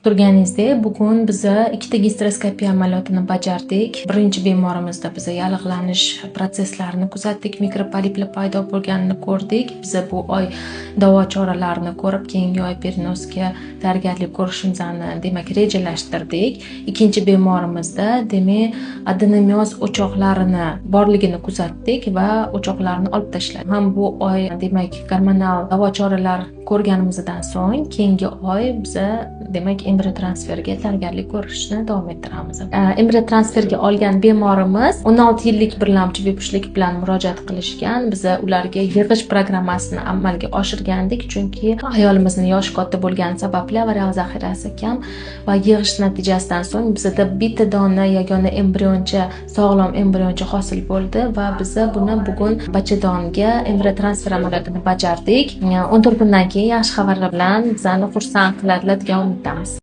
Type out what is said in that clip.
Turganingizdek, bugun biz ikkita gastroskopiya amaliyotini bajardik. Birinchi bemorimizda biz yallig'lanish prosesslarini kuzatdik, mikropoliplar paydo bo'lganini ko'rdik. Biz bu oy davo choralarini ko'rib, keyingi oy perinozga tayyorgarlik ko'rishimizni demak rejalashtirdik. Ikkinchi bemorimizda demak adenomyoz o'choqlarini borligini kuzatdik va o'choqlarni olib tashladik. Ham bu oy demak gormonal davo choralar ko'rganimizdan so'ng keyingi oy biz demak embrion transferiga tayyorgarlik ko'rishni davom ettiramiz. Embrion transferiga olgan bemorimiz 16 yillik birlamchi bepushtlik bilan murojaat qilishgan. Biz ularga yig'ish programmasini amalga oshirgandik, chunki ayolimizning yoshi katta bo'lgani sababli avarial zaxirasi kam va yig'ish natijasidan so'ng bizda bitta dona yagona embrioncha, sog'lom embrioncha hosil bo'ldi va biz buni bugun bachadonga embrion transfer amaliyotini bajardik. 14 kundan keyin yaxshi xabarlar bilan bizani xursand qiladigan umiddamiz.